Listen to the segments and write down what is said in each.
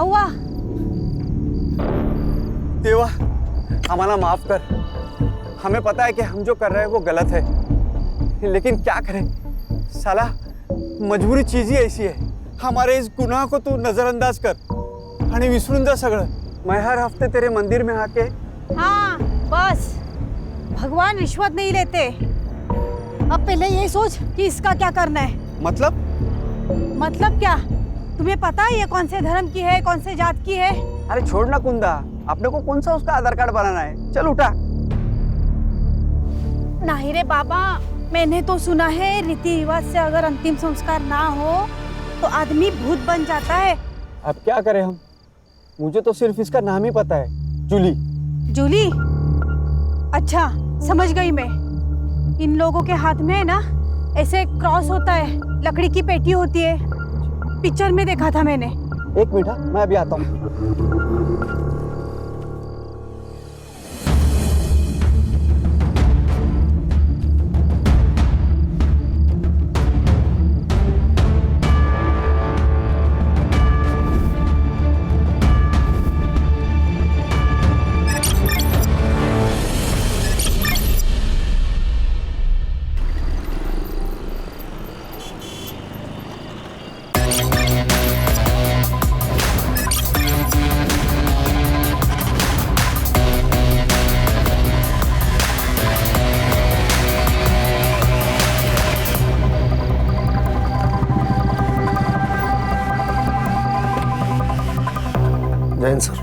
हुआ? देवा, हमारा माफ कर। हमें पता है कि हम जो कर रहे हैं वो गलत है, लेकिन क्या करें साला, मजबूरी चीज ही ऐसी है। हमारे इस गुनाह को तू नजरअंदाज कर आणि विसरून जा सगळं। मैं हर हफ्ते तेरे मंदिर में आके। हाँ बस, भगवान रिश्वत नहीं लेते। अब पहले ये सोच कि इसका क्या करना है। मतलब क्या? तुम्हें पता है ये कौन से धर्म की है, कौन से जात की है? अरे छोड़ ना कुंदा, अपने को कौन सा उसका आधार कार्ड बनाना है। चल उठा। नहीं रे बाबा, मैंने तो सुना है रीति रिवाज से अगर अंतिम संस्कार ना हो तो आदमी भूत बन जाता है। अब क्या करें हम? मुझे तो सिर्फ इसका नाम ही पता है, जूली। जूली? अच्छा समझ गई मैं। इन लोगों के हाथ में है ना ऐसे क्रॉस होता है, लकड़ी की पेटी होती है, पिक्चर में देखा था मैंने। एक मिनट, मैं अभी आता हूँ। जैन सर,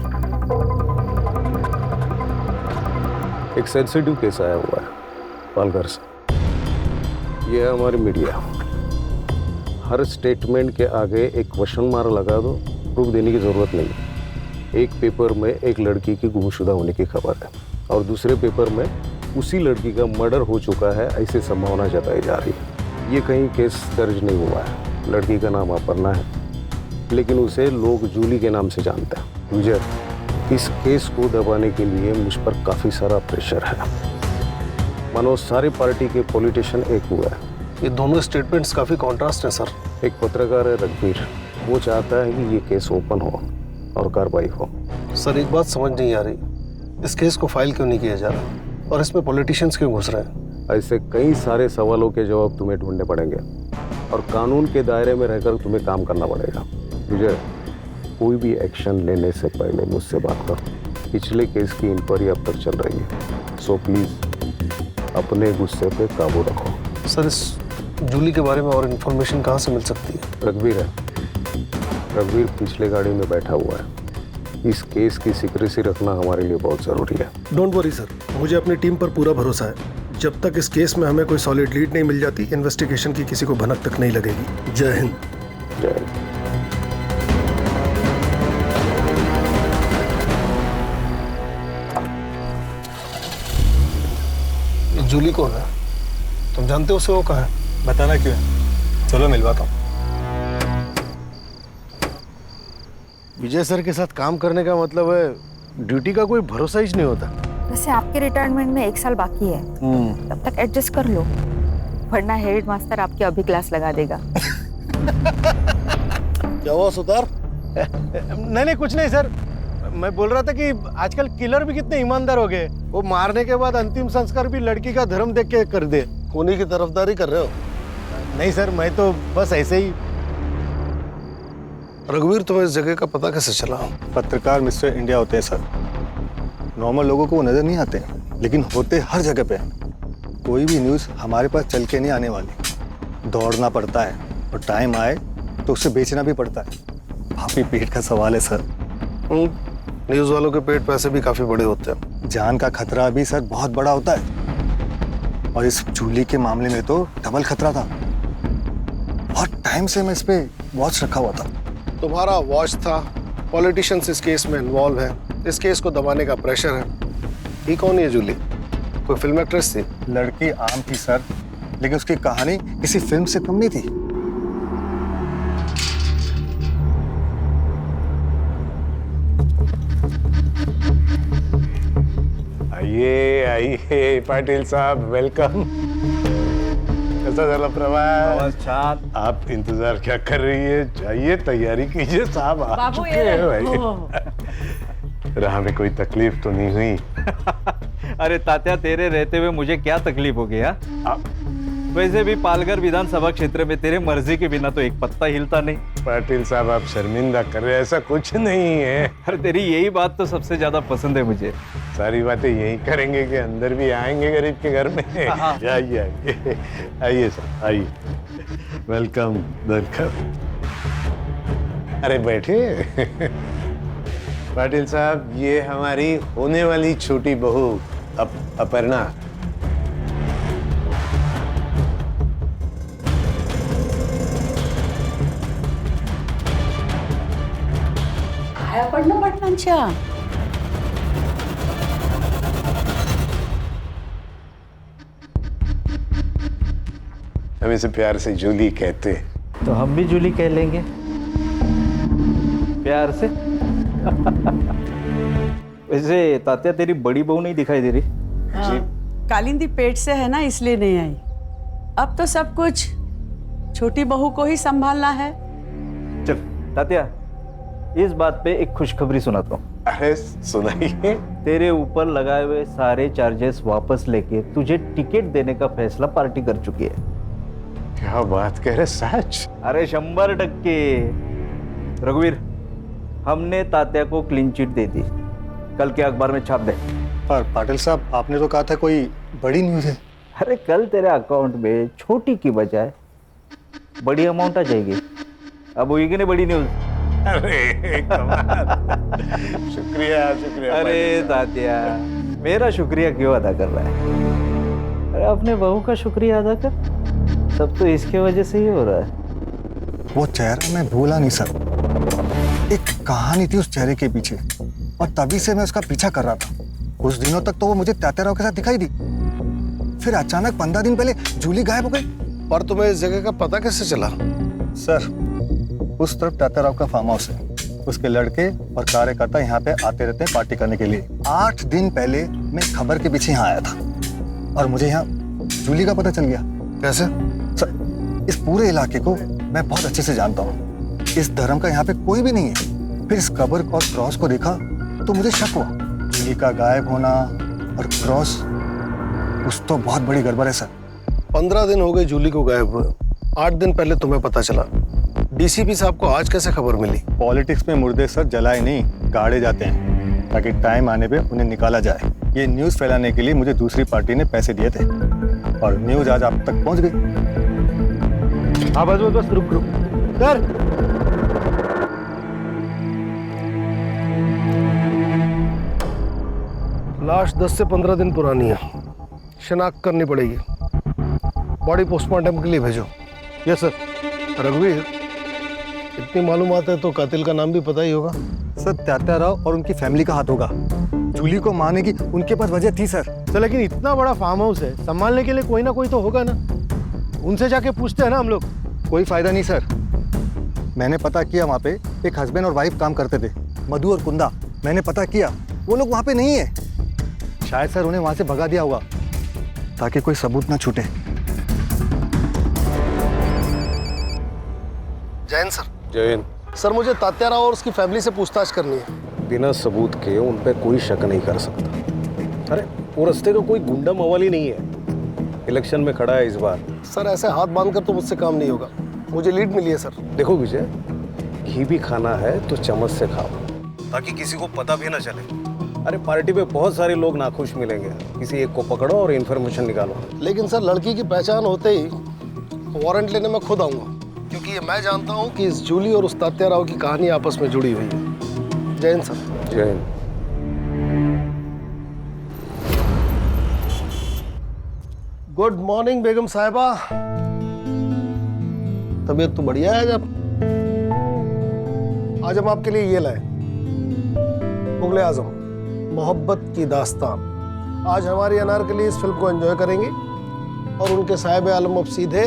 एक सेंसिटिव केस आया हुआ है पालघर से। ये है हमारी मीडिया। हर स्टेटमेंट के आगे एक क्वेश्चन मार्क लगा दो, प्रूफ देने की जरूरत नहीं। एक पेपर में एक लड़की की गुमशुदा होने की खबर है और दूसरे पेपर में उसी लड़की का मर्डर हो चुका है ऐसी संभावना जताई जा रही है। ये कहीं केस दर्ज नहीं हुआ है। लड़की का नाम अपर्णा है, लेकिन उसे लोग जूली के नाम से जानते हैं। विजय, इस केस को दबाने के लिए मुझ पर काफी सारा प्रेशर है। मानो सारी पार्टी के पॉलिटिशियन एक हुआ है। ये दोनों स्टेटमेंट्स काफी कॉन्ट्रास्ट हैं सर। एक पत्रकार है रघुवीर, वो चाहता है कि ये केस ओपन हो और कार्रवाई हो। सर एक बात समझ नहीं आ रही, इस केस को फाइल क्यों नहीं किया जा रहा और इसमें पॉलिटिशियंस क्यों घुस रहे हैं? ऐसे कई सारे सवालों के जवाब तुम्हें ढूंढने पड़ेंगे और कानून के दायरे में रहकर तुम्हें काम करना पड़ेगा। विजय, कोई भी एक्शन लेने से पहले मुझसे बात करो। पिछले केस की इंक्वायरी अब तक चल रही है, सो प्लीज अपने गुस्से पे काबू रखो। सर इस जूली के बारे में और इन्फॉर्मेशन कहाँ से मिल सकती है? रघुवीर है, रघुवीर पिछले गाड़ी में बैठा हुआ है। इस केस की सीक्रेसी रखना हमारे लिए बहुत जरूरी है। डोंट वरी सर, मुझे अपनी टीम पर पूरा भरोसा है। जब तक इस केस में हमें कोई सॉलिड लीड नहीं मिल जाती, इन्वेस्टिगेशन की किसी को भनक तक नहीं लगेगी। जय हिंद। जय हिंद। जूली कौन है? तुम जानते हो उसे? वो कहाँ है? बताना क्यों है? चलो मिलवाता हूँ। विजय सर के साथ काम करने का मतलब है ड्यूटी का कोई भरोसा ही नहीं होता। वैसे आपके रिटायरमेंट में 1 साल बाकी है, तब तक एडजस्ट कर लो, वरना हेड मास्टर आपकी अभी क्लास लगा देगा। क्या हुआ सुतार? नहीं कुछ नहीं सर, मैं बोल रहा था कि आजकल किलर भी कितने ईमानदार हो गए। वो मारने के बाद अंतिम संस्कार भी लड़की का धर्म देख के कर दे। खूनी की तरफदारी कर रहे हो? नहीं सर, मैं तो बस ऐसे ही। रघुवीर, तुम्हें इस जगह का पता कैसे चला? पत्रकार मिस्टर इंडिया होते हैं सर, नॉर्मल लोगों को वो नजर नहीं आते, लेकिन होते हर जगह पे। कोई भी न्यूज़ हमारे पास चल के नहीं आने वाली, दौड़ना पड़ता है और टाइम आए तो उसे बेचना भी पड़ता है। काफी पेट का सवाल है सर। न्यूज़ वालों के पेट पैसे भी काफी बड़े होते हैं। जान का खतरा भी सर बहुत बड़ा होता है, और इस जूली के मामले में तो डबल खतरा था। बहुत टाइम से मैं इस पे वॉच रखा हुआ था। तुम्हारा वॉच था, पॉलिटिशियंस इस केस में इन्वॉल्व है, इस केस को दबाने का प्रेशर है। ये कौन है जूली? कोई फिल्म एक्ट्रेस थी? लड़की आम थी सर, लेकिन उसकी कहानी किसी फिल्म से कम नहीं थी। आइए आइए पाटिल साहब, वेलकम। कैसा चला प्रवास? छान. आप इंतजार क्या कर रही है? जाइए तैयारी कीजिए, साहब आ बाबू, चुके ये हैं ले. भाई. राह में कोई तकलीफ तो नहीं हुई? अरे तात्या, तेरे रहते हुए मुझे क्या तकलीफ हो गई? वैसे भी पालघर विधानसभा क्षेत्र में तेरे मर्जी के बिना तो एक पत्ता हिलता नहीं. पाटिल साहब, आप शर्मिंदा कर रहे हैं, ऐसा कुछ नहीं है. अरे तेरी यही बात तो सबसे ज्यादा पसंद है मुझे. सारी बातें यही करेंगे कि अंदर भी आएंगे गरीब के घर में. आइए आइए आइए सर, आइए. Welcome welcome. अरे बैठिए. पाटिल साहब, ये हमारी होने वाली छोटी बहू अपर्णा. पडणं पाटलांच्या. हम इसे प्यार से जूली कहते हैं. तो हम भी जूली कह लेंगे प्यार से. वैसे तात्या, तेरी बड़ी बहू नहीं दिखाई दे रही. कालिंदी पेट से है ना, इसलिए नहीं आई. अब तो सब कुछ छोटी बहू को ही संभालना है. चल तात्या, इस बात पे एक खुशखबरी सुनाता हूँ. अरे सुनाइए. तेरे ऊपर लगाए हुए सारे चार्जेस वापस लेके तुझे टिकट देने का फैसला पार्टी कर चुकी है. क्या बात कह रहे, सच? अरे 100%. रघुवीर, हमने तात्या को क्लीन चिट दे दी. कल के अखबार में छाप दे. पर पाटिल साहब, आपने तो कहा था कोई बड़ी न्यूज़ है. अरे कल तेरे अकाउंट में छोटी की बजाय बड़ी अमाउंट आ जाएगी. अब होगी कि नहीं बड़ी न्यूज? अरे कमाल. शुक्रिया शुक्रिया. अरे तात्या, मेरा शुक्रिया क्यों अदा कर रहा है? अरे अपने बहू का शुक्रिया अदा कर. सब तो इसके वजह से ही हो रहा है. वो चेहरा मैं भूला नहीं सर. एक कहानी थी उस चेहरे के पीछे, और तभी से मैं उसका पीछा कर रहा था. कुछ दिनों तक तो वो मुझे तात्याराव के साथ दिखाई दी. फिर अचानक 15 दिन पहले जूली गायब हो गई. पर तुम्हें इस जगह का पता कैसे चला? सर, उस तरफ तात्याराव का फार्म हाउस है. उसके लड़के और कार्यकर्ता यहाँ पे आते रहते हैं पार्टी करने के लिए. 8 दिन पहले मैं खबर के पीछे यहाँ आया था, और मुझे यहाँ जूली का पता चल गया. कैसे? सर, इस पूरे इलाके को मैं बहुत अच्छे से जानता हूँ. इस धर्म का यहाँ पे कोई भी नहीं है. फिर इस कब्र और क्रॉस को देखा तो मुझे शक हुआ. जूली का गायब होना और क्रॉस, कुछ तो बहुत बड़ी गड़बड़ है सर. 15 दिन हो गए जूली को गायब हुए. 8 दिन पहले तुम्हें पता चला. डीसीपी साहब को आज कैसे खबर मिली? पॉलिटिक्स में मुर्दे सर जलाए नहीं, गाड़े जाते हैं, ताकि टाइम आने पे उन्हें निकाला जाए. ये न्यूज़ फैलाने के लिए मुझे दूसरी पार्टी ने पैसे दिए थे, और न्यूज़ आज आप तक पहुंच गई. हाँ बस रुक सर, लाश 10 से 15 दिन पुरानी है. शिनाख्त करनी पड़ेगी. बॉडी पोस्टमार्टम के लिए भेजो. Yes sir. रघुवीर, इतनी मालूमात है तो कातिल का नाम भी पता ही होगा. सर, तात्याराव और उनकी फैमिली का हाथ होगा. जूली को मारने की उनके पास वजह थी सर. तो लेकिन इतना बड़ा फार्म हाउस है, संभालने के लिए कोई ना कोई तो होगा ना. उनसे जाके पूछते हैं ना हम लोग. कोई फायदा नहीं सर. मैंने पता किया, वहाँ पे एक हस्बैंड और वाइफ काम करते थे, मधु और कुंदा. मैंने पता किया, वो लोग वहाँ पे नहीं है. शायद सर उन्हें वहाँ से भगा दिया होगा, ताकि कोई सबूत ना छूटे. जैन सर. जैन, सर, मुझे तात्याराव और उसकी फैमिली से पूछताछ करनी है. बिना सबूत के उन पे कोई शक नहीं कर सकता. अरे वो रास्ते का कोई गुंडा मवाली नहीं है. इलेक्शन में खड़ा है इस बार. सर, ऐसे हाथ बांधकर तो मुझसे काम नहीं होगा. मुझे लीड मिली है सर. देखो विजय, घी भी खाना है तो चम्मच से खाओ, ताकि किसी को पता भी ना चले. अरे पार्टी पे बहुत सारे लोग नाखुश मिलेंगे. किसी एक को पकड़ो और इन्फॉर्मेशन निकालो. लेकिन सर, लड़की की पहचान होते ही वारंट लेने मैं खुद आऊंगा, क्योंकि ये मैं जानता हूँ कि इस जूली और उस तात्याराव की कहानी आपस में जुड़ी हुई है. Jain sir. Jain. Good morning बेगम साहिबा. तबीयत तो बढ़िया है. आज हम आपके लिए ये लाए, मुगले आजम मोहब्बत की दास्तान. आज हमारी अनारकली इस फिल्म को एंजॉय करेंगे, और उनके साहिब आलम अब सीधे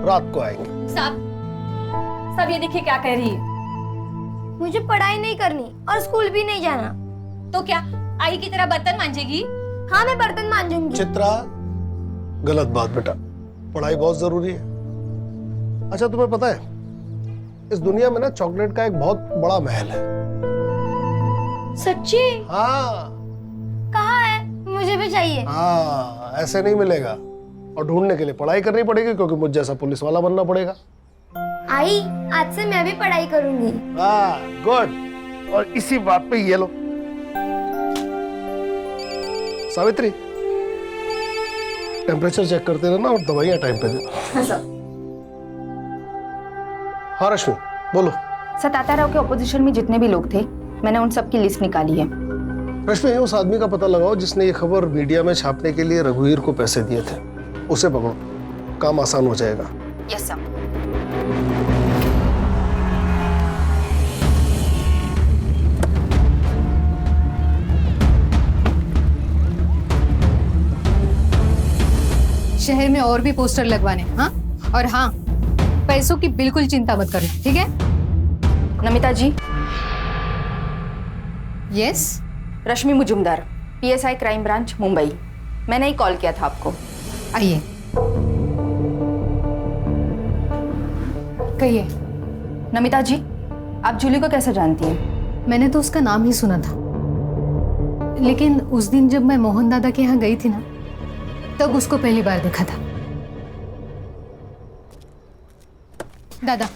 रात को आएंगे. सब ये देखिए क्या कह रही है. मुझे पढ़ाई नहीं करनी और स्कूल भी नहीं जाना. तो क्या आई की तरह बर्तन मांजेगी? हाँ, मैं बर्तन मांजूंगी. चित्रा, गलत बात बेटा. पढ़ाई बहुत जरूरी है। अच्छा तुम्हें पता है इस दुनिया में ना चॉकलेट का एक बहुत बड़ा महल है। सच्ची? हाँ कहाँ है? मुझे भी चाहिए। हाँ, ऐसे नहीं मिलेगा और ढूंढने के लिए पढ़ाई करनी पड़ेगी, क्योंकि मुझ जैसा पुलिस वाला बनना पड़ेगा। आई, आज से मैं भी पढ़ाई करूंगी। हाँ गुड। और इसी बात पे ये लो सावित्री, टेम्परेचर चेक करते रहना और दवाइयां टाइम पे देना। हाँ सर। हाँ रश्मि बोलो। सर, तात्याराव के ऑपोजिशन में जितने भी लोग थे, मैंने उन सब की लिस्ट निकाली है। रश्मि, उस आदमी का पता लगाओ जिसने ये खबर मीडिया में छापने के लिए रघुवीर को पैसे दिए थे। उसे पकड़ो, काम आसान हो जाएगा। Yes sir. शहर में और भी पोस्टर लगवाने। हाँ, और हाँ, पैसों की बिल्कुल चिंता मत करना, ठीक है? Namita ji. Yes. Rashmi Majumdar, PSI crime branch Mumbai. मैंने ही कॉल किया था आपको। आइए, कहिए। नमिता जी, आप जूली को कैसे जानती हैं? मैंने तो उसका नाम ही सुना था, लेकिन उस दिन जब मैं मोहन दादा के यहाँ गई थी ना, तब उसको पहली बार देखा था। दादा,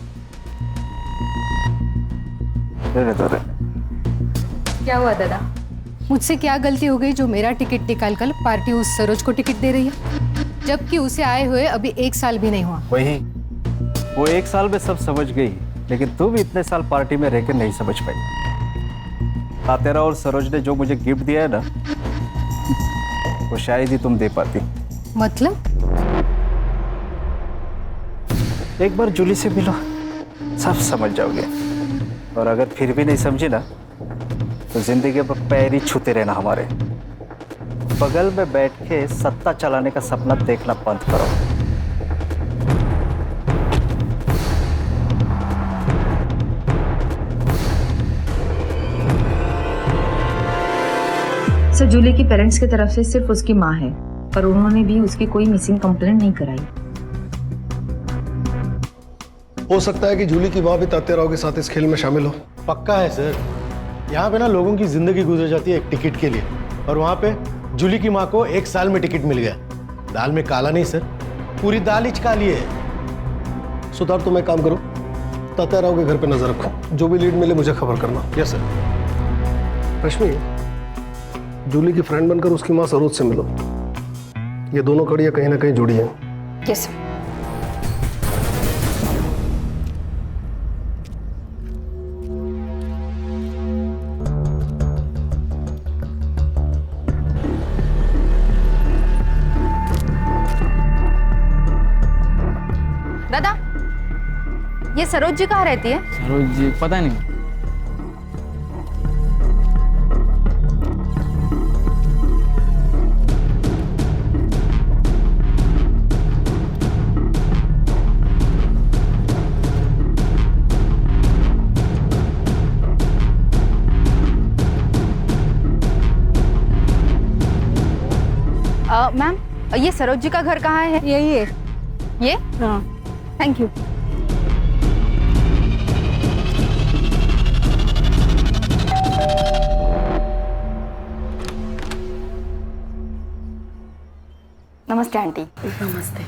क्या हुआ दादा? मुझसे क्या गलती हो गई जो मेरा टिकट निकाल कर पार्टी उस सरोज को टिकट दे रही है, जबकि उसे आए हुए अभी 1 साल भी नहीं हुआ? वही, वो 1 साल में सब समझ गई, लेकिन तू भी इतने साल पार्टी में रहकर नहीं समझ पाई। तात्याराव और सरोज ने जो मुझे गिफ्ट दिया है ना, वो शायद ही तुम दे पाती। मतलब? एक बार जूली से मिलो, सब समझ जाओगे। और अगर फिर भी नहीं समझे ना, तो जिंदगी में पैर ही छूते रहना हमारे। बगल में बैठ के सत्ता चलाने का सपना देखना बंद करो। सर, जूली की पेरेंट्स की तरफ से सिर्फ उसकी माँ है, पर उन्होंने भी उसकी कोई मिसिंग कंप्लेंट नहीं कराई। हो सकता है कि जूली की माँ भी तात्याराव के साथ इस खेल में शामिल हो। पक्का है सर। यहाँ पे ना लोगों की जिंदगी गुजर जाती है एक टिकट के लिए, और वहाँ पे जूली की माँ को 1 साल में टिकट मिल गया। दाल में काला नहीं सर, पूरी दाल ही काली है। सुधार, तुम एक काम करो, तात्याराव के घर पे नजर रखो, जो भी लीड मिले मुझे खबर करना। Yes sir. रश्मि, जूली की फ्रेंड बनकर उसकी माँ सरोज से मिलो। ये दोनों कड़ियाँ कहीं ना कहीं जुड़ी हैं। Yes sir. दादा, ये सरोज जी कहाँ रहती है? सरोज जी पता नहीं। मैम, ये सरोज जी का घर कहाँ है? यही है। ये? हाँ। Thank you. नमस्ते आंटी। नमस्ते।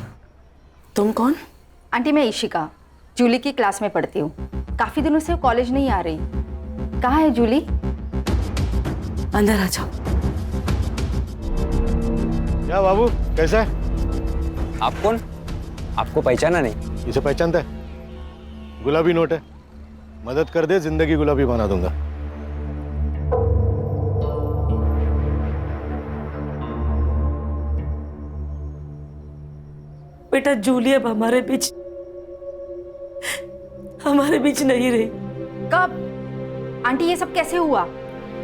तुम कौन? आंटी, मैं इशिका, जूली की क्लास में पढ़ती हूँ। काफी दिनों से वो कॉलेज नहीं आ रही। कहाँ है जूली? अंदर आ जाओ। क्या बाबू, कैसा है? आप कौन? आपको पहचाना नहीं? इसे पहचानता है? गुलाबी नोट है, मदद कर दे, जिंदगी गुलाबी बना दूंगा। बेटा, जूली अब हमारे बीच नहीं रही। कब? आंटी, ये सब कैसे हुआ?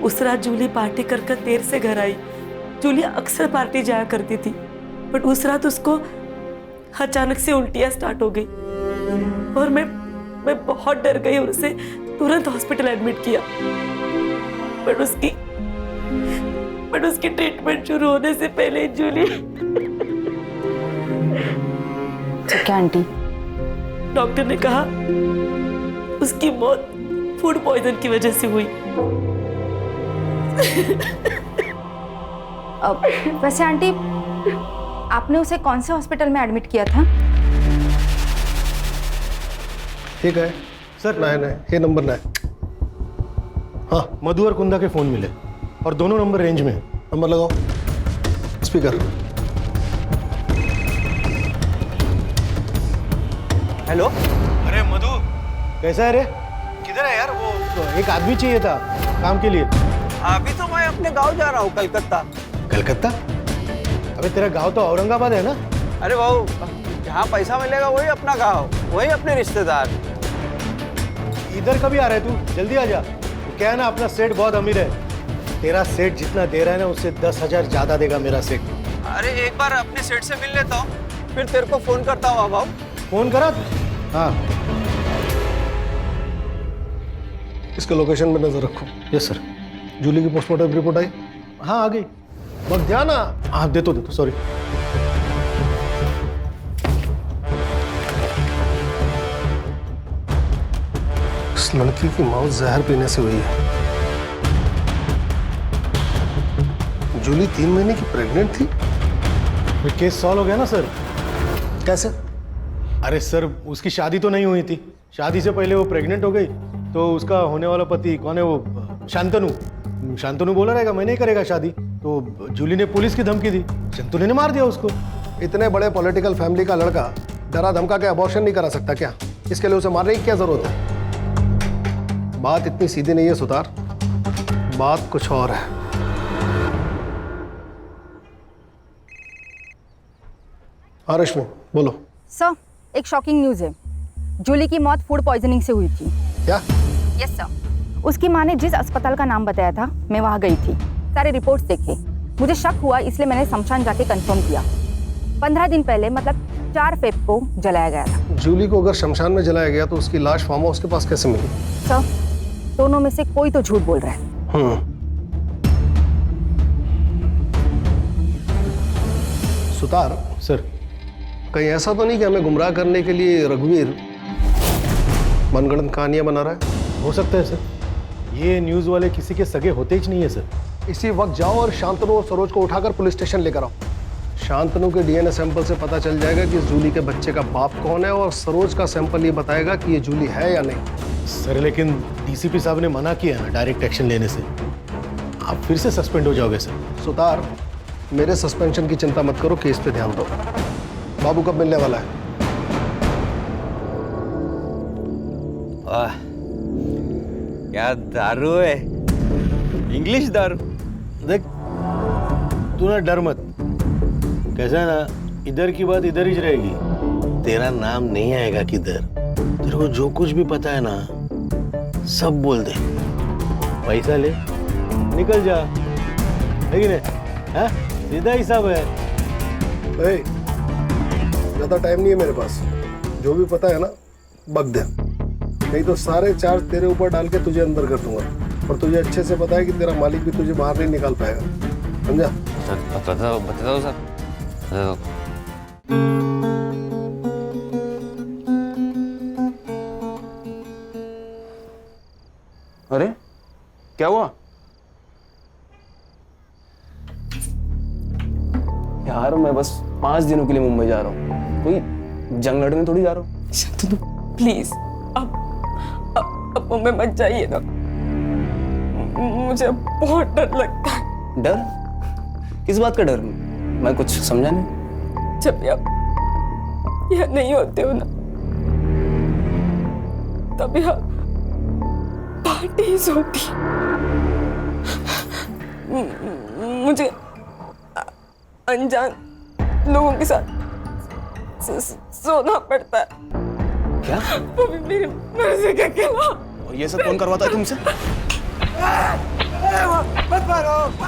उस रात जूली पार्टी कर देर से घर आई। जूली अक्सर पार्टी जाया करती थी, बट उस रात उसको अचानक से उल्टियां स्टार्ट हो गई और मैं बहुत डर गई और उसे तुरंत हॉस्पिटल एडमिट किया। बट उसकी ट्रीटमेंट शुरू होने से पहले तो क्या आंटी? डॉक्टर ने कहा उसकी मौत फूड पॉइजन की वजह से हुई। वैसे आंटी, आपने उसे कौन से हॉस्पिटल में एडमिट किया था? ठीक है सर, नहीं ये नंबर नहीं। हाँ, मधु और कुंदा के फोन मिले और दोनों नंबर रेंज में है। नंबर लगाओ, स्पीकर। हेलो। अरे मधु, कैसा है रे? किधर है यार? वो एक आदमी चाहिए था काम के लिए। अभी तो मैं अपने गांव जा रहा हूँ, कलकत्ता। कलकत्ता? अबे तेरा गांव तो औरंगाबाद है ना? अरे भाऊ, जहाँ पैसा मिलेगा वही अपना गांव, वही अपने रिश्तेदार। इधर कभी आ रहा है तू? जल्दी आ जा। क्या है ना, अपना सेठ बहुत अमीर है। तेरा सेठ जितना दे रहा है ना, उससे 10,000 ज्यादा देगा मेरा सेठ। अरे एक बार अपने सेठ से मिल लेता हूँ, फिर तेरे को फोन करता हूँ भाऊ। फोन करा? हाँ, इसके लोकेशन पे नजर रखो। Yes sir. जूली की पोस्टमार्टम रिपोर्ट आई? हाँ आ गई। बस ध्यान। हाँ दे तो सॉरी। इस लड़की की मौत जहर पीने से हुई है। जूली 3 महीने की प्रेग्नेंट थी। केस सॉल्व हो गया ना सर? कैसे? अरे सर, उसकी शादी तो नहीं हुई थी। शादी से पहले वो प्रेग्नेंट हो गई, तो उसका होने वाला पति कौन है वो? शांतनु बोला रहेगा मैं नहीं करेगा शादी, तो जूली ने पुलिस की धमकी दी, शांतनु ने मार दिया उसको। इतने बड़े पॉलिटिकल फैमिली का लड़का डरा धमका के अबॉर्शन नहीं करा सकता क्या? इसके लिए उसे मारने की क्या जरूरत है? बात इतनी सीधी नहीं है सुतार, बात कुछ और है। हाँ रश्मि, बोलो। सर, एक शॉकिंग न्यूज है। जूली की मौत फूड पॉइजनिंग से हुई थी। क्या? Yes sir. उसकी माँ ने जिस अस्पताल का नाम बताया था, मैं वहाँ गई थी, सारे रिपोर्ट्स देखे। मुझे शक हुआ, इसलिए मैंने शमशान जाके कंफर्म किया। 15 दिन पहले, मतलब 4 फेब को जलाया गया था। जूली को अगर शमशान में जलाया गया तो उसकी लाश फार्म हाउस के पास कैसे मिली? सर, दोनों में से कोई तो झूठ बोल रहा है। सुतार सर, कहीं ऐसा तो नहीं कि हमें गुमराह करने के लिए रघुवीर मनगढ़ंत कहानियां बना रहा है? हो सकता है सर। ये न्यूज़ वाले किसी के सगे होते ही नहीं है सर। इसी वक्त जाओ और शांतनु और सरोज को उठाकर पुलिस स्टेशन लेकर आओ। शांतनु के डीएनए सैंपल से पता चल जाएगा कि जूली के बच्चे का बाप कौन है, और सरोज का सैंपल ये बताएगा कि ये जूली है या नहीं। सर, लेकिन डीसीपी साहब ने मना किया है डायरेक्ट एक्शन लेने से। आप फिर से सस्पेंड हो जाओगे सर। सुतार, मेरे सस्पेंशन की चिंता मत करो, केस पे ध्यान दो। बाबू कब मिलने वाला है? क्या दारू है, इंग्लिश दारू। देख, तू ना डर मत। कैसा है ना, इधर की बात इधर ही रहेगी। तेरा नाम नहीं आएगा किधर। तेरे को जो कुछ भी पता है ना, सब बोल दे। पैसा ले, निकल जा, है कि नहीं? हाँ, सीधा हिसाब है। ज्यादा टाइम नहीं है मेरे पास। जो भी पता है ना, बक दे, नहीं तो सारे चार्ज तेरे ऊपर डाल के तुझे अंदर कर दूंगा। और तुझे अच्छे से पता है कि तेरा मालिक भी तुझे बाहर नहीं निकाल पाएगा, समझा? बता दो सर। अरे क्या हुआ यार? मैं बस 5 दिनों के लिए मुंबई जा रहा हूँ, कोई जंग लड़ने थोड़ी जा रहा हूँ। शांतनु, प्लीज अब मुंबई मत जाइए ना। मुझे बहुत डर लगता है। डर? किस बात का डर? मैं कुछ समझा नहीं। जब भी आप यहाँ नहीं होते हो ना, तब यहाँ पार्टीज होती। मुझे अनजान लोगों के साथ सोना पड़ता है। क्या? वो भी मेरी मर्जी के खिलाफ। और ये सब कौन करवाता है तुमसे?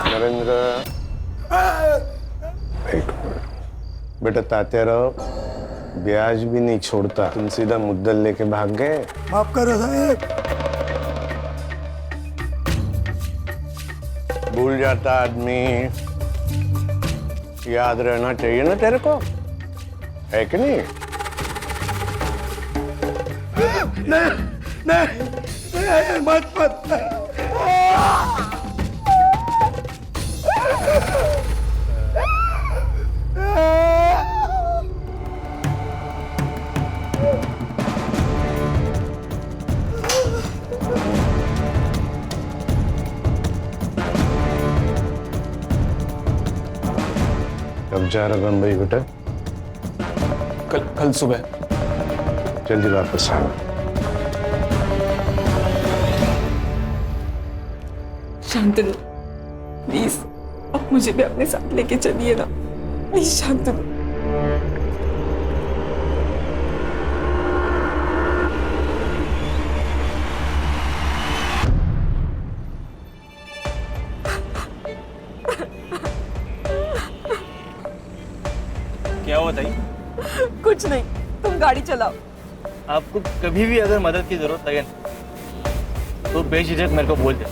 नरेंद्र, बेटा ताते रहो, ब्याज भी नहीं छोड़ता। तुम सीधा मुद्दल लेके भाग गए। माफ करो साहब। भूल जाता आदमी, याद रहना चाहिए ना तेरे को, है कि नहीं? नहीं, मत कब जा रगन भाई बेटा? कल सुबह। जल्दी वापस आना। शांतनु, प्लीज अब मुझे भी अपने साथ लेके चलिए ना, प्लीज शांतनु। क्या हुआ ताई? कुछ नहीं, तुम गाड़ी चलाओ। आपको कभी भी अगर मदद की जरूरत लगे ना, तो बेझिझक मेरे को बोल दे,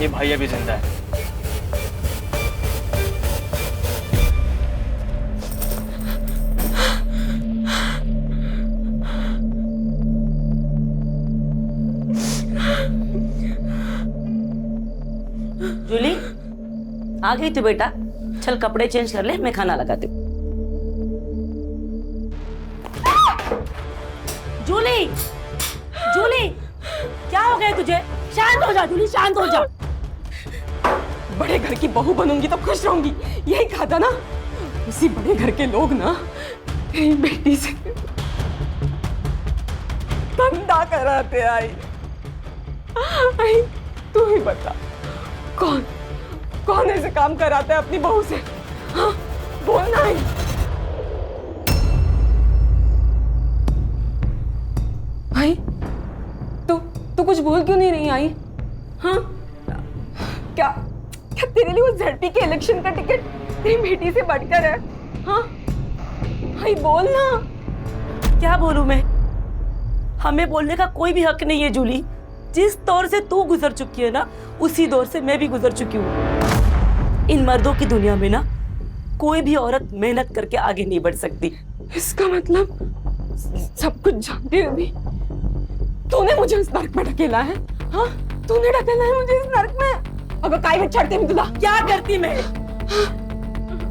ये भाई अभी जिंदा है। जूली, आ गई तू बेटा? चल कपड़े चेंज कर ले, मैं खाना लगाती हूँ। जूली, जूली, क्या हो गया तुझे? शांत हो जा जूली, शांत हो जा। बड़े घर की बहू बनूंगी तो खुश रहूंगी, यही कहा था ना। उसी बड़े घर के लोग ना तेरी बेटी से धंधा कराते आई। तू ही बता, कौन ऐसे काम कराता है अपनी बहू से? हाँ, बोलना ही। भाई, तू कुछ बोल क्यों नहीं रही आई? हाँ, क्या तेरे लिए वो ZP के इलेक्शन का टिकट तेरी बेटी से बढ़कर है? हाँ भाई, बोल ना। क्या बोलूं मैं? हमें बोलने का कोई भी हक नहीं है जूली। जिस दौर से तू गुजर चुकी है ना, उसी दौर से मैं भी गुजर चुकी हूँ। इन मर्दों की दुनिया में ना कोई भी औरत मेहनत करके आगे नहीं बढ़ सकती। इसका मतलब सब कुछ जानती रही तूने मुझे इस नर्क में ढकेला है? हाँ, तूने ढकेला है मुझे इस नर्क में। अगर काई में छड़ते भी तुला क्या करती मैं?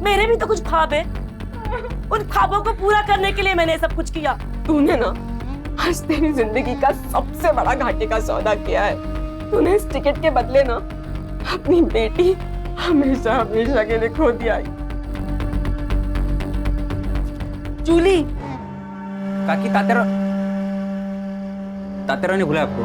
मेरे भी तो कुछ ख्वाब है, उन ख्वाबों को पूरा करने के लिए मैंने सब कुछ किया। तूने ना आज तेरी जिंदगी का सबसे बड़ा घाटे का सौदा किया है। तूने इस टिकट के बदले ना अपनी बेटी हमेशा हमेशा के लिए खो दिया। जूली, काकी तातेरा ने बुलाया आपको?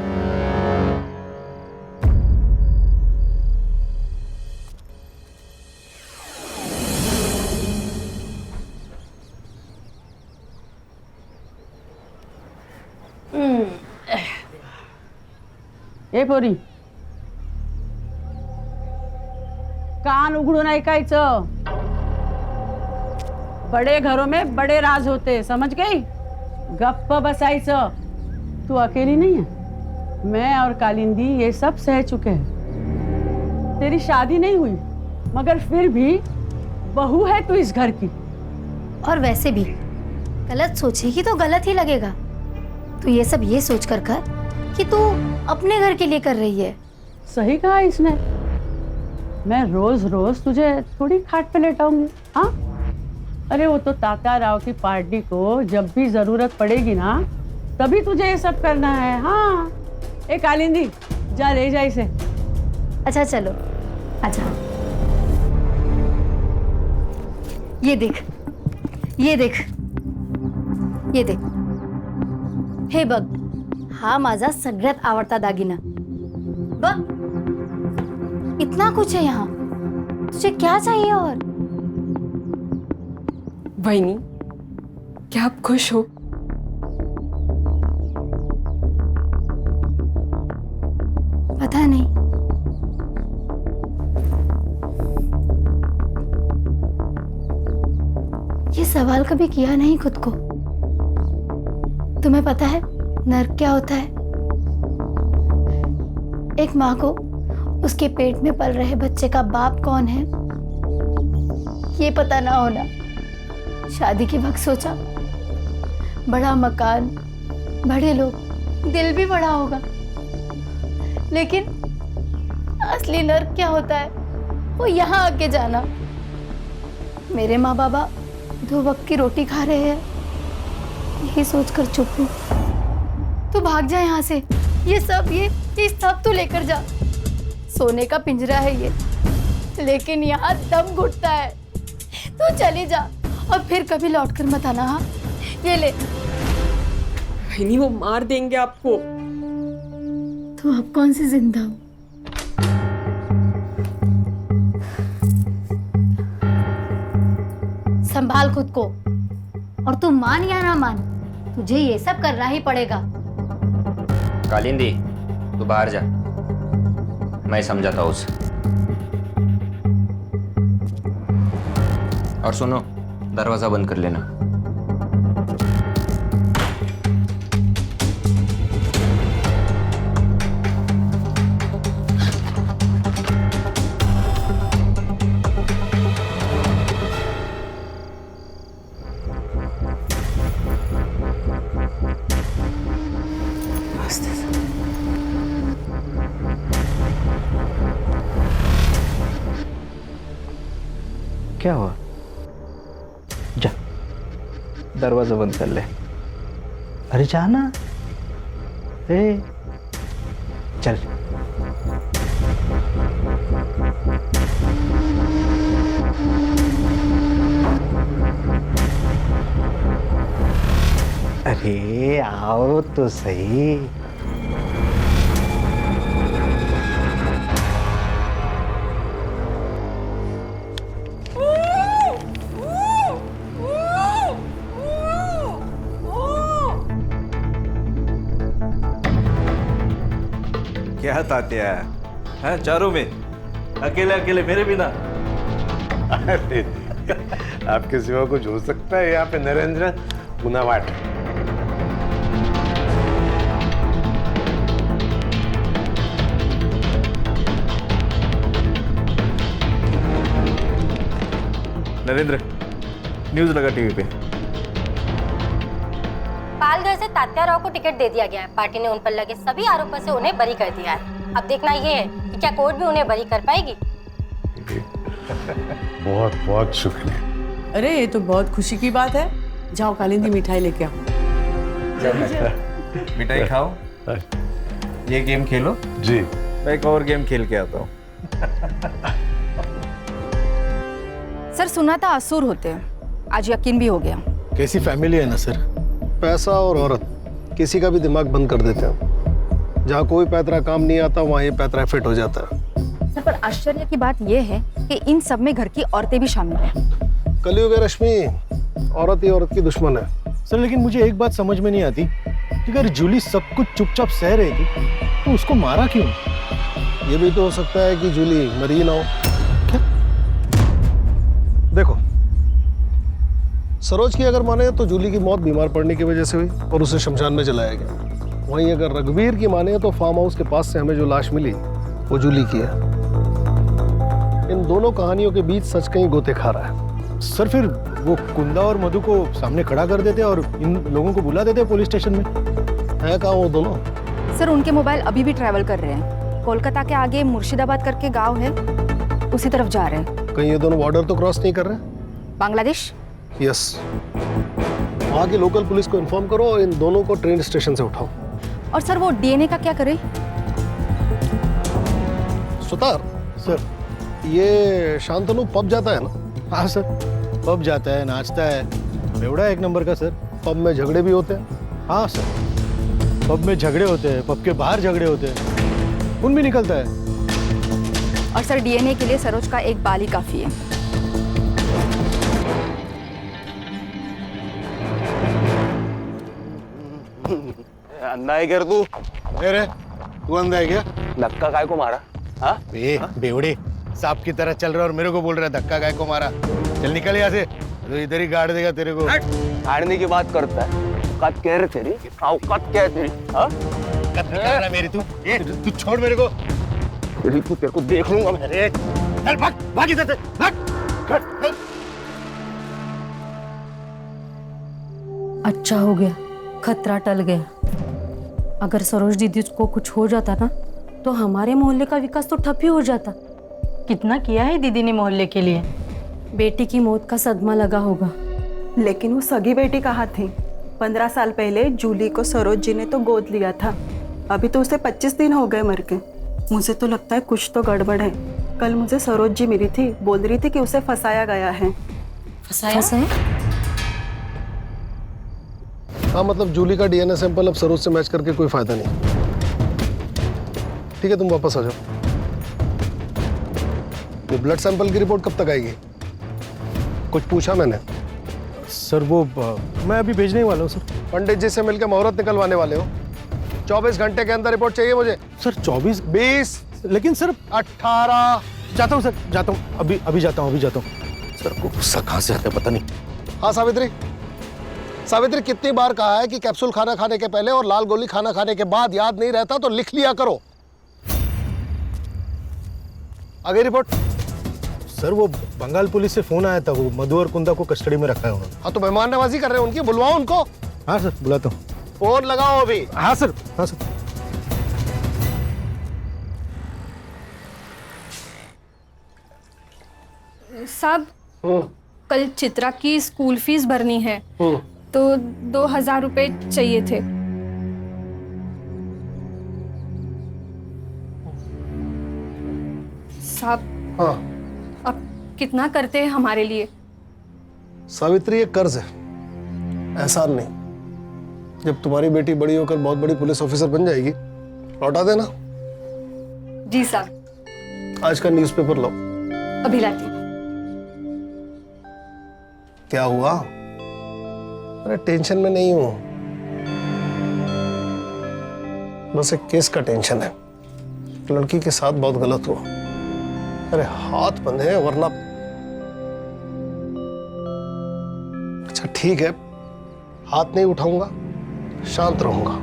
ए पोरी, कान उघडून ऐकायचं। बड़े घरों में बड़े राज होते, समझ गई? गप्प बसायचं। तू अकेली नहीं है, मैं और कालिंदी ये सब सह चुके हैं। तेरी शादी नहीं हुई, मगर फिर भी बहू है तू इस घर की। और वैसे भी गलत सोचेगी तो गलत ही लगेगा। तो ये सब ये सोच कर कि तू अपने घर के लिए कर रही है। सही कहा इसने। मैं रोज रोज तुझे थोड़ी खाट पे लेटाऊंगी। हाँ, अरे वो तो तात्या राव की पार्टी को जब भी जरूरत पड़ेगी ना, तभी तुझे ये सब करना है। हाँ, ए कालिंदी, जा ले जा इसे। अच्छा चलो, अच्छा ये देख, ये देख, ये देख। हे बघ, हा माझा सगळ्यात आवडता दागिना बघ। इतना कुछ है यहाँ, तुझे क्या चाहिए? और वहीनी, क्या आप खुश हो? पता नहीं, ये सवाल कभी किया नहीं खुद को। तुम्हें पता है नर्क क्या होता है? एक माँ को उसके पेट में पल रहे बच्चे का बाप कौन है ये पता ना होना। शादी के वक्त सोचा बड़ा मकान, बड़े लोग, दिल भी बड़ा होगा, लेकिन असली नर्क क्या होता है वो यहाँ आके जाना। मेरे माँ बाबा 2 वक्त की रोटी खा रहे हैं, यही सोचकर चुप हूँ। तू भाग जा यहाँ से, ये सब तू लेकर जा। सोने का पिंजरा है ये, लेकिन यहाँ दम घुटता है। तू चली जा और फिर कभी लौट कर मत आना। हाँ, ये ले। बहनी वो मार देंगे आपको। तू अब कौन सी जिंदा हो? संभाल खुद को, और तू मान या ना मान, तुझे ये सब करना ही पड़ेगा। कालिंदी, तू बाहर जा, मैं समझाता हूँ उसे। और सुनो, दरवाजा बंद कर लेना। क्या हुआ? जा, दरवाजा बंद कर ले। अरे जाना। चल। अरे आओ तो सही। क्या तात्या है चारों में, अकेले अकेले मेरे बिना? अरे आपके सिवा कुछ हो सकता है यहाँ पे? नरेंद्र गुनावाट। नरेंद्र, न्यूज लगा टीवी पे। पालघर से तात्या राव को टिकट दे दिया गया है। पार्टी ने उन पर लगे सभी आरोपों से उन्हें बरी कर दिया है। अब देखना ये है कि क्या कोर्ट भी उन्हें बरी कर पाएगी। बहुत बहुत शुक्रिया। अरे ये तो बहुत खुशी की बात है। जाओ कालिंदी, मिठाई लेके आओ। मिठाई खाओ, ये गेम खेलो। जी, मैं एक और गेम खेल के आता हूँ। सर सुना था असुर होते हैं, आज यकीन भी हो गया। कैसी फैमिली है ना सर, पैसा और औरत किसी का भी दिमाग बंद कर देते हैं। जहाँ कोई पैतरा काम नहीं आता वहाँ ये पैतरा फिट हो जाता है। सर पर आश्चर्य की बात यह है कि इन सब में घर की औरतें भी शामिल हैं। कलयुग है रश्मि, औरत ही औरत की दुश्मन है। सर लेकिन मुझे एक बात समझ में नहीं आती कि अगर जूली सब कुछ चुपचाप सह रही थी तो उसको मारा क्यों? ये भी तो हो सकता है कि जूली मरी ना हो। क्या? देखो, सरोज की अगर माने तो जूली की मौत बीमार पड़ने की वजह से हुई और उसे शमशान में जलाया गया। वहीं अगर रघुवीर की माने तो फार्म हाउस के पास से हमें जो लाश मिली वो जूली की है। इन दोनों कहानियों के बीच सच कहीं गोते खा रहा है। सर फिर वो कुंदा और मधु को सामने खड़ा कर देते और इन लोगों को बुला देते पुलिस स्टेशन में। है कहाँ वो दोनों? सर उनके मोबाइल अभी भी ट्रैवल कर रहे हैं। कोलकाता के आगे मुर्शिदाबाद करके गांव है, उसी तरफ जा रहे हैं। कहीं ये दोनों बॉर्डर तो क्रॉस नहीं कर रहे? बांग्लादेश? यस। वहाँ की लोकल पुलिस को इन्फॉर्म करो और इन दोनों को ट्रेन स्टेशन से उठाओ। और सर वो डीएनए का क्या करें? सुतार सर, ये शांतनु पब जाता है ना? हाँ सर, पब जाता है, नाचता है, बेवड़ा एक नंबर का सर। पब में झगड़े भी होते हैं? हाँ सर, पब में झगड़े होते हैं, पब के बाहर झगड़े होते हैं, खून भी निकलता है। और सर डीएनए के लिए सरोज का एक बाल ही काफी है। अंधा है क्या तू? अरे तू अंधा है क्या? धक्का काय को मारा? हाँ बेवड़े, सांप की तरह चल रहा और मेरे को बोल रहा है धक्का काय को मारा। चल निकल यहाँ से, तो इधर ही गाड़ देगा तेरे को। गाड़ने की बात करता है? औकात क्या है तेरी? औकात क्या है तेरी? हाँ? मेरी तू छोड़ मेरे को। तेरे को देख लूंगा मैं। चल भाग, भाग इधर से, भाग। अच्छा हो गया, खतरा टल गया। अगर सरोज दीदी को कुछ हो जाता ना तो हमारे मोहल्ले का विकास तो ठप ही हो जाता। कितना किया है दीदी ने मोहल्ले के लिए। बेटी की मौत का सदमा लगा होगा। लेकिन वो सगी बेटी कहाँ थी? 15 साल पहले जूली को सरोज जी ने तो गोद लिया था। अभी तो उसे 25 दिन हो गए मर के। मुझे तो लगता है कुछ तो गड़बड़ है। कल मुझे सरोज जी मिली थी, बोल रही थी कि उसे फंसाया गया है। फंसाया? हाँ, मतलब जूली का डीएनए सैंपल अब सरोज से मैच करके कोई फायदा नहीं। ठीक है, तुम वापस आ जाओ। ये ब्लड सैंपल की रिपोर्ट कब तक आएगी? कुछ पूछा मैंने? सर वो मैं अभी भेजने वाला हूँ सर। पंडित जी से मिलकर मुहूर्त निकलवाने वाले हो। 24 घंटे के अंदर रिपोर्ट चाहिए मुझे। सर 24 20 लेकिन सर 18 जाता हूँ सर, जाता हूँ, अभी जाता हूँ। सर को गुस्सा कहाँ से आता है पता नहीं। हाँ सावित्री, कितनी बार कहा है कि कैप्सूल खाना खाने के पहले और लाल गोली खाना खाने के बाद याद नहीं रहता तो लिख लिया करो। आ गई रिपोर्ट? सर वो बंगाल पुलिस से फोन आया था, वो मधु और कुंदा को कस्टडी में रखा है उन्होंने। हाँ तो मेहमान नवाजी कर रहे हैं उनकी, बुलवाओ उनको। हाँ सर बुलाता हूँ। फोन लगाओ अभी। हाँ सर, हाँ सर। साहब, कल चित्रा की स्कूल फीस भरनी है तो 2000 रुपए चाहिए थे। साहब, हाँ अब कितना करते हैं हमारे लिए? सावित्री, ये कर्ज है, एहसान नहीं। जब तुम्हारी बेटी बड़ी होकर बहुत बड़ी पुलिस ऑफिसर बन जाएगी लौटा देना। जी साहब। आज का न्यूज़पेपर लो। अभी लाती हूँ। क्या हुआ? अरे टेंशन में नहीं हूं, बस एक केस का टेंशन है। लड़की के साथ बहुत गलत हुआ। अरे हाथ बंधे हैं वरना। अच्छा ठीक है, हाथ नहीं उठाऊंगा, शांत रहूंगा।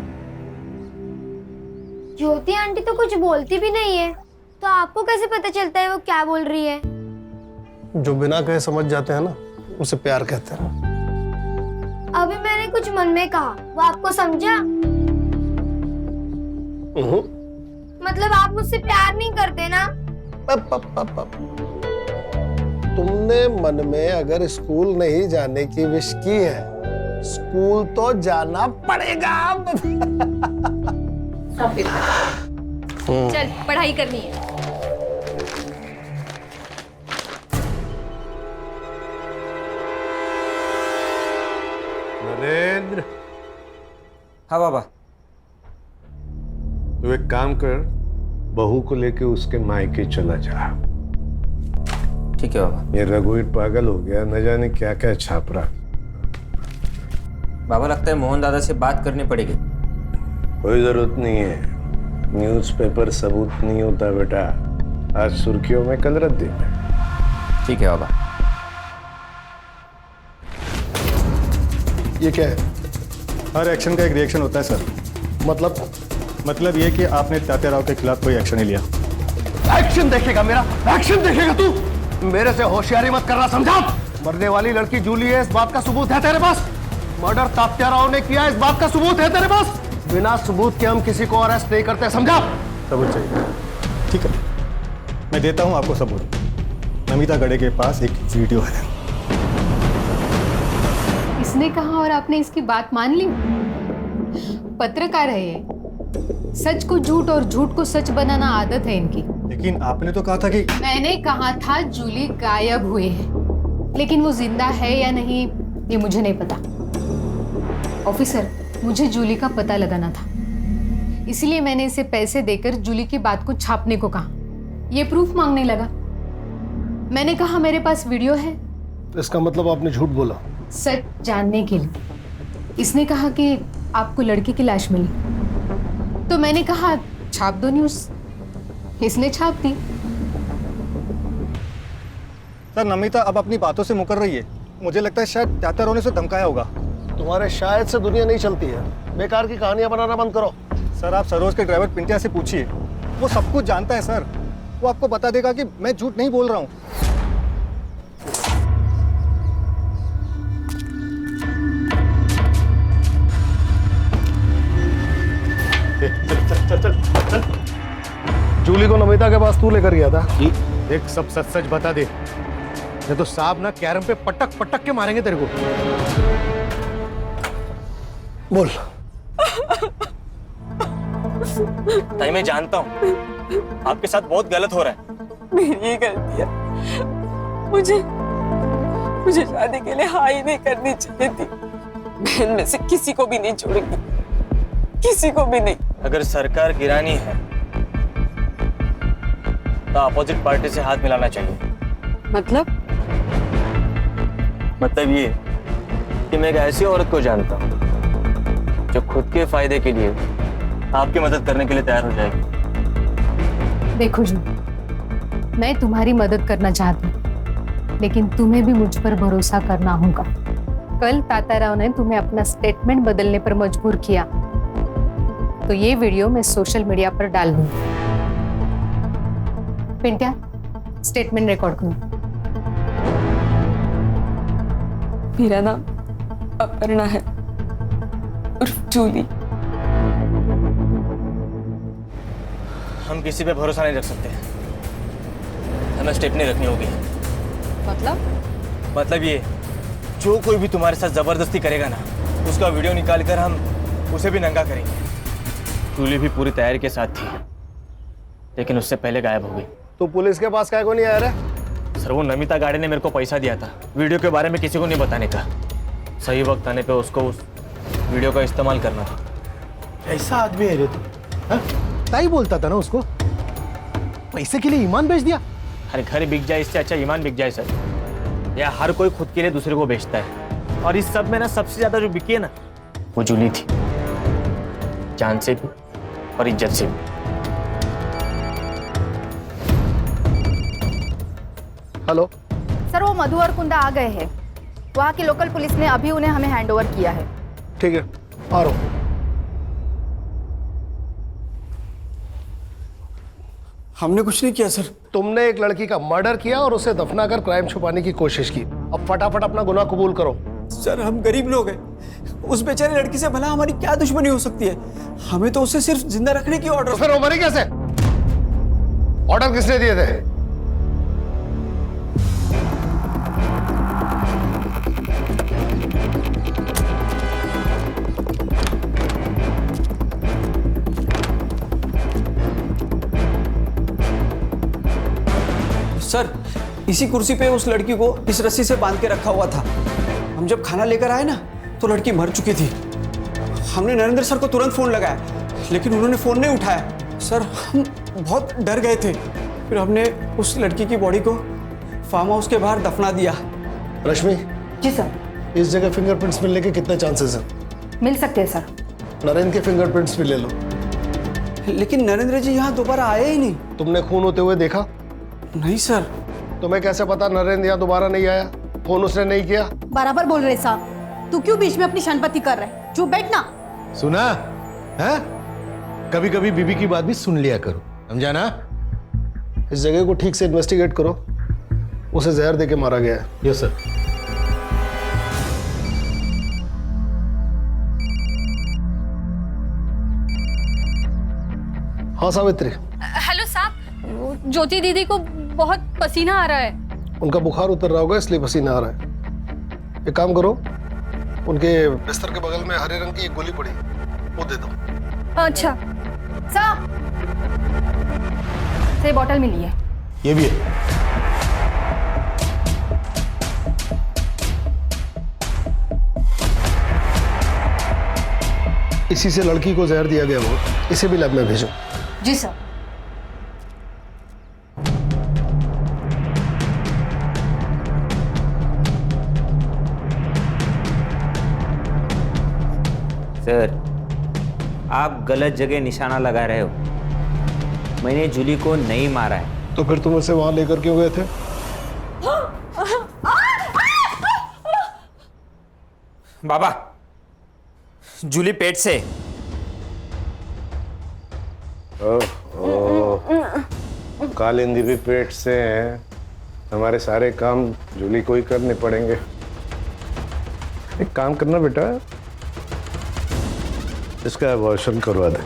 ज्योति आंटी तो कुछ बोलती भी नहीं है, तो आपको कैसे पता चलता है वो क्या बोल रही है? जो बिना कहे समझ जाते हैं ना, उसे प्यार कहते हैं। अभी मैंने कुछ मन में कहा, वो आपको समझा? मतलब आप मुझसे प्यार नहीं करते ना? तुमने मन में अगर स्कूल नहीं जाने की विश की है, स्कूल तो जाना पड़ेगा। चल पढ़ाई करनी है। नरेंद्र। हाँ बाबा। तू एक काम कर, बहू को लेके उसके मायके चला जा। ठीक है बाबा। ये रघुवीर पागल हो गया, न जाने क्या क्या छाप रहा। बाबा लगता है मोहन दादा से बात करनी पड़ेगी। कोई जरूरत नहीं है, न्यूज़पेपर सबूत नहीं होता बेटा। आज सुर्खियों में, कल रद्दी में। ठीक है बाबा। ये क्या है? हर एक्शन का एक रिएक्शन होता है सर। मतलब ये कि आपने तात्या राव के खिलाफ कोई एक्शन नहीं लिया। एक्शन देखेगा मेरा? एक्शन देखेगा तू? मेरे से होशियारी मत करना, समझा? मरने वाली लड़की जूली है, इस बात का सबूत है तेरे पास? मर्डर तात्या राव ने किया, इस बात का सबूत है तेरे पास? बिना सबूत के हम किसी को अरेस्ट नहीं करते, समझा? सबूत चाहिए? ठीक है, मैं देता हूं आपको सबूत। नमिता गड़े के पास एक वीडियो है। इसने कहा और आपने इसकी बात मान ली? पत्रकार है ये, सच को झूठ और झूठ को सच बनाना आदत है इनकी। लेकिन आपने तो कहा था कि... मैंने कहा था जूली गायब हुए हैं, लेकिन वो जिंदा है या नहीं ये मुझे नहीं पता। ऑफिसर, मुझे जूली का पता लगाना था, इसलिए मैंने इसे पैसे देकर जूली की बात को छापने को कहा। ये प्रूफ मांगने लगा। मैंने कहा मेरे पास वीडियो है। इसका मतलब आपने झूठ बोला? सच जानने के लिए। इसने कहा कि आपको लड़की की लाश मिली, तो मैंने कहा छाप दो न्यूज़। इसने छाप दी। सर, नमिता अब अपनी बातों से मुकर रही है। मुझे लगता है शायद तात्या राव ने उसे धमकाया होगा। तुम्हारे शायद से दुनिया नहीं चलती है। बेकार की कहानियां बनाना बंद करो। सर, आप सरोज के ड्राइवर पिंटिया से पूछिए, वो सब कुछ जानता है सर। वो आपको बता देगा कि मैं झूठ नहीं बोल रहा हूँ। जूली को नमिता के पास तू लेकर गया था। देख सब सच सच बता दे, नहीं तो साहब ना कैरम पे पटक पटक के मारेंगे तेरे को। बोल। ताई मैं जानता हूँ आपके साथ बहुत गलत हो रहा है। मेरी ही गलती है। मुझे शादी के लिए हाँ ही नहीं करनी चाहिए थी। बहन में से किसी को भी नहीं छोड़ूंगी, किसी को भी नहीं। अगर सरकार गिरानी है तो अपोजिट पार्टी से हाथ मिलाना चाहिए। मतलब ये कि मैं एक ऐसी औरत को जानता हूँ जो खुद के फायदे के लिए आपकी मदद करने के लिए तैयार हो जाएगी। देखो जू, मैं तुम्हारी मदद करना चाहती हूँ, लेकिन तुम्हें भी मुझ पर भरोसा करना होगा। कल ताताराव ने तुम्हें अपना स्टेटमेंट बदलने पर मजबूर किया, तो ये वीडियो मैं सोशल मीडिया पर डाल दूंगी। पिंट्या, स्टेटमेंट रिकॉर्ड करो। मेरा नाम अपर्णा है, उर्फ जूली। हम किसी पे भरोसा नहीं रख सकते, हमें स्टेप नहीं रखनी होगी। मतलब ये, जो कोई भी तुम्हारे साथ जबरदस्ती करेगा ना, उसका वीडियो निकालकर हम उसे भी नंगा करेंगे। जूली भी पूरी तैयारी के साथ थी, लेकिन उससे पहले गायब हो गई। तू पुलिस के पास काहे को नहीं आया रे? सर वो नमिता गाड़े ने मेरे को पैसा दिया था वीडियो के बारे में किसी को नहीं बताने का। सही वक्त आने पे उसको उस वीडियो का इस्तेमाल करना था। ऐसा आदमी है रे तू? ताई बोलता था ना उसको, पैसे के लिए ईमान बेच दिया। अरे घर बिक जाए इससे अच्छा ईमान बिक जाए सर। या हर कोई खुद के लिए दूसरे को बेचता है, और इस सब में ना सबसे ज्यादा जो बिकी है ना वो जूली थी, जान से भी और इज्जत से भी। हेलो सर, वो मधु और कुंदा आ गए हैं। वहाँ की लोकल पुलिस ने अभी उन्हें हमें हैंडओवर किया है। ठीक है, आ रहा हूँ। हमने कुछ नहीं किया सर। तुमने एक लड़की का मर्डर किया और उसे दफनाकर क्राइम छुपाने की कोशिश की। अब फटाफट अपना गुनाह कबूल करो। सर हम गरीब लोग हैं, उस बेचारी लड़की से भला हमारी क्या दुश्मनी हो सकती है? हमें तो उसे सिर्फ जिंदा रखने की ऑर्डर। तो फिर वो मरी कैसे? ऑर्डर किसने दिए थे? सर इसी कुर्सी पे उस लड़की को इस रस्सी से बांध के रखा हुआ था। हम जब खाना लेकर आए ना तो लड़की मर चुकी थी। हमने नरेंद्र सर को तुरंत फोन लगाया, लेकिन उन्होंने फोन नहीं उठाया। सर हम बहुत डर गए थे। फिर हमने उस लड़की की बॉडी को फार्म हाउस के बाहर दफना दिया। रश्मि। जी सर। इस जगह फिंगरप्रिंट्स मिलने के कितने चांसेस हैं? मिल सकते हैं सर। नरेंद्र के फिंगरप्रिंट्स भी ले लो। लेकिन नरेंद्र जी यहाँ दोबारा आए ही नहीं। तुमने खून होते हुए देखा? नहीं सर। तुम्हें कैसे पता नरेंद्र यहाँ दोबारा नहीं आया? फोन उसने नहीं किया? बराबर बोल रहे साहब। तू क्यों बीच में अपनी शनपति कर रहे? चुप बैठना। सुना है? कभी कभी बीबी की बात भी सुन लिया करो, समझा ना? इस जगह को ठीक से इन्वेस्टिगेट करो। उसे जहर देके मारा गया है। Yes sir. हाँ सावित्री। हेलो साहब, ज्योति दीदी को बहुत पसीना आ रहा है। उनका बुखार उतर रहा होगा इसलिए पसीना आ रहा है। एक काम करो, उनके बिस्तर के बगल में हरे रंग की एक गोली पड़ी, वो दे दो। अच्छा साहब, से बॉटल मिली है। ये भी है। इसी से लड़की को जहर दिया गया हो, इसे भी लैब में भेजो। जी सर। सर आप गलत जगह निशाना लगा रहे हो। मैंने जूली को नहीं मारा है। तो फिर तुम उसे वहां लेकर क्यों गए थे? बाबा, जूली पेट से। कालिंदी भी पेट से है। हमारे सारे काम जूली को ही करने पड़ेंगे। एक काम करना बेटा, इसका अबॉर्शन करवा दे।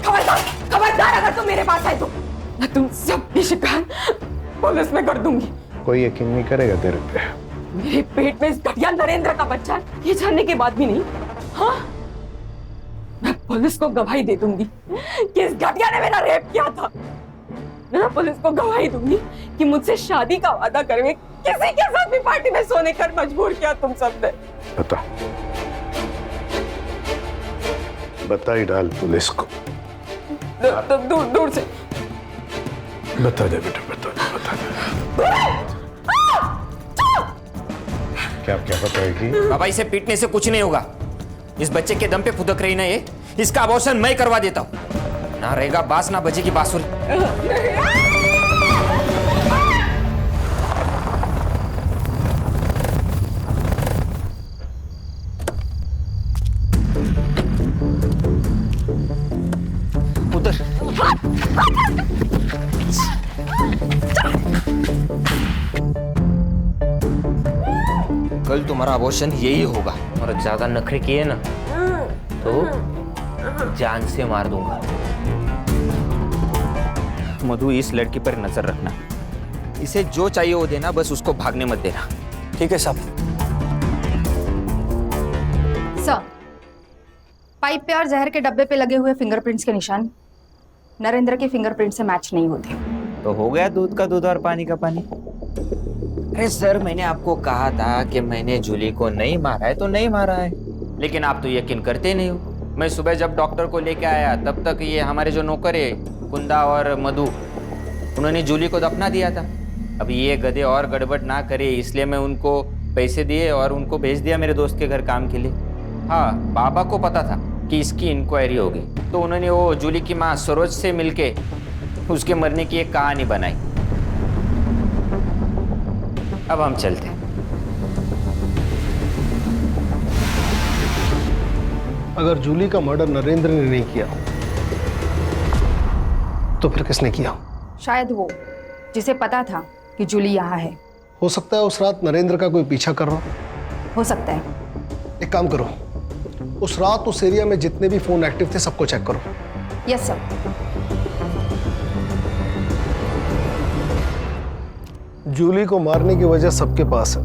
खबरदार, खबरदार अगर तुम मेरे पास आए तो मैं तुम सबकी शिकायत पुलिस में कर दूंगी। कोई यकीन नहीं करेगा तेरे पे। मेरे पेट में इस घटिया नरेंद्र का बच्चा है, ये जानने के बाद भी नहीं। हाँ, मैं पुलिस को गवाही दे दूंगी कि इस घटिया ने मेरा रेप किया था। मैं पुलिस को गवाही दूंगी कि मुझसे शादी का वादा करके किसी के साथ भी पार्टी में सोने कर मजबूर किया तुम सबने। बता ही डाल पुलिस को। दूर दूर से बता दे बेटा, बता दे। क्या क्या बताएगी? बाबा इसे पीटने से कुछ नहीं होगा। इस बच्चे के दम पे फुदक रही ना ये, इसका अबॉर्शन मैं करवा देता हूँ। ना रहेगा बांस ना बजेगी बांसुरी। उधर कल तुम्हारा अबॉर्शन यही होगा और ज्यादा नखरे किए ना तो जान से मार दूंगा। मधु, इस लड़की पर नजर रखना, इसे जो चाहिए वो देना, बस उसको भागने मत देना। ठीक है साहब। सर, पाइप पे और जहर के डब्बे पे लगे हुए फिंगरप्रिंट्स के निशान नरेंद्र के फिंगरप्रिंट से मैच नहीं होते। तो हो गया दूध का दूध और पानी का पानी। अरे सर, मैंने आपको कहा था कि मैंने जूली को नहीं मारा है तो नहीं मारा है, लेकिन आप तो यकीन करते नहीं हो। मैं सुबह जब डॉक्टर को लेके आया तब तक ये हमारे जो नौकर है कुंदा और मधु, उन्होंने जूली को दफना दिया था। अब ये गधे और गड़बड़ ना करे इसलिए मैं उनको पैसे दिए और उनको भेज दिया मेरे दोस्त के घर काम के लिए। हाँ, बाबा को पता था कि इसकी इंक्वायरी होगी तो उन्होंने वो जूली की माँ सरोज से मिलके उसके मरने की एक कहानी बनाई। अब हम चलते हैं। अगर जूली का मर्डर नरेंद्र ने नहीं किया तो फिर किसने किया? शायद वो जिसे पता था कि जूली यहाँ है। हो सकता है उस रात नरेंद्र का कोई पीछा कर रहा हो सकता है। एक काम करो, उस रात उस एरिया में जितने भी फोन एक्टिव थे सबको चेक करो। Yes sir. जूली को मारने की वजह सबके पास है।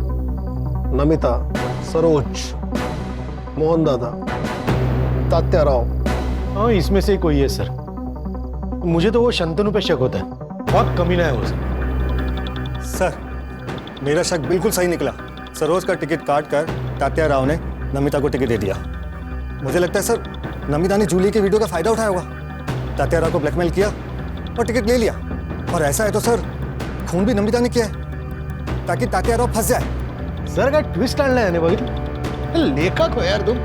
नमिता, सरोज, मोहन दादा, तात्या राव। हाँ, इसमें से कोई है सर। मुझे तो वो शंतनु पे शक होता है, बहुत कमीना है वो सर। मेरा शक बिल्कुल सही निकला। सरोज का टिकट काट कर तात्या राव ने नमिता को टिकट दे दिया। मुझे लगता है सर नमिता ने जूली के वीडियो का फायदा उठाया होगा, तात्या राव को ब्लैकमेल किया और टिकट ले लिया। और ऐसा है तो सर खून भी नमिता ने किया है ताकि तात्या राव फंस जाए। सर का ट्विस्ट आणलाय याने बघितलं। लेखक हो यार तुम,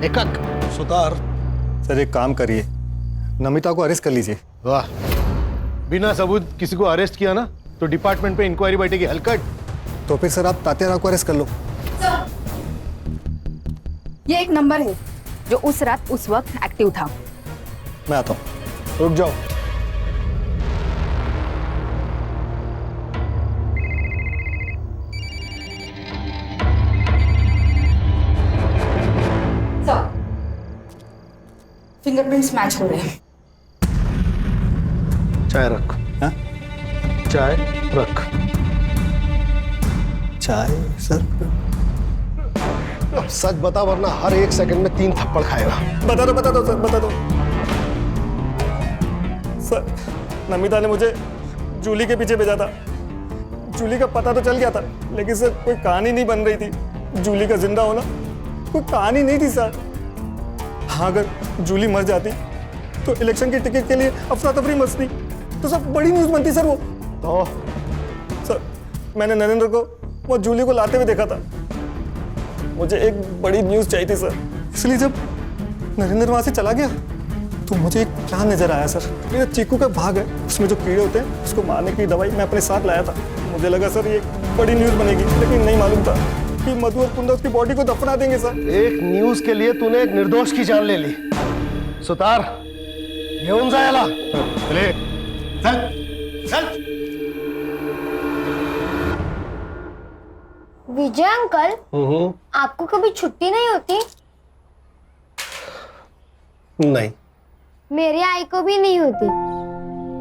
लेखक। सुतार सर एक काम करिए, नमिता को अरेस्ट कर लीजिए। वाह, बिना सबूत किसी को अरेस्ट किया ना तो डिपार्टमेंट पे इंक्वायरी बैठेगी हलकट। तो फिर सर आप तात्या राव को अरेस्ट कर लो। ये एक नंबर है जो उस रात उस वक्त एक्टिव था। मैं आता हूँ। रुक जाओ। सर, फिंगरप्रिंट्स मैच हो रहे हैं। चाय रख। हाँ? चाय रख। चाय सर? अब सच बता वरना हर एक सेकंड में 3 थप्पड़ खाएगा। बता दो सर, बता दो। सर नमिता ने मुझे जूली के पीछे भेजा था। जूली का पता तो चल गया था लेकिन सर कोई कहानी नहीं बन रही थी। जूली का जिंदा होना कोई कहानी नहीं थी सर। हाँ, अगर जूली मर जाती तो इलेक्शन की टिकट के लिए अफरा तफरी मचती तो सब बड़ी न्यूज बनती सर। वो तो सर मैंने नरेंद्र को वो जूली को लाते हुए देखा था। मुझे एक बड़ी न्यूज चाहिए थी सर, इसलिए जब नरेंद्र वहां से चला गया तो मुझे एक प्लान नजर आया सर। मेरा चीकू का भाग है, उसमें जो कीड़े होते हैं उसको मारने की दवाई मैं अपने साथ लाया था। मुझे लगा सर ये बड़ी न्यूज बनेगी, लेकिन नहीं मालूम था कि मधु और कुंदा उसकी बॉडी को दफना देंगे सर। एक न्यूज के लिए तूने एक निर्दोष की जान ले ली। सुतार, घेऊन जायला। चल चल। विजय अंकल, आपको कभी छुट्टी नहीं होती? नहीं। मेरी आई को भी नहीं होती।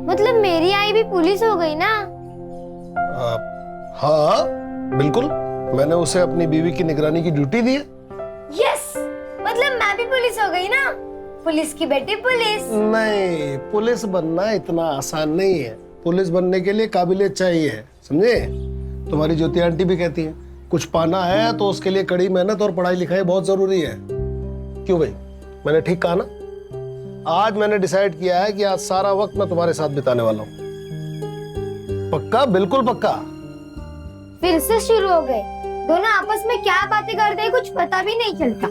मतलब मेरी आई भी पुलिस हो गई ना? हाँ बिल्कुल, मैंने उसे अपनी बीवी की निगरानी की ड्यूटी दी है। यस, मतलब मैं भी पुलिस हो गई ना? पुलिस की बेटी पुलिस। नहीं, पुलिस बनना इतना आसान नहीं है। पुलिस बनने के लिए काबिलियत चाहिए, समझे? तुम्हारी ज्योति आंटी भी कहती है कुछ पाना है तो उसके लिए कड़ी मेहनत और पढ़ाई लिखाई बहुत जरूरी है। क्यों भाई, मैंने ठीक कहा ना? आज मैंने डिसाइड किया है कि आज सारा वक्त मैं तुम्हारे साथ बिताने वाला हूँ। पक्का? बिल्कुल पक्का। फिर से शुरू हो गए। दोनों आपस में क्या बातें करते हैं कुछ पता भी नहीं चलता।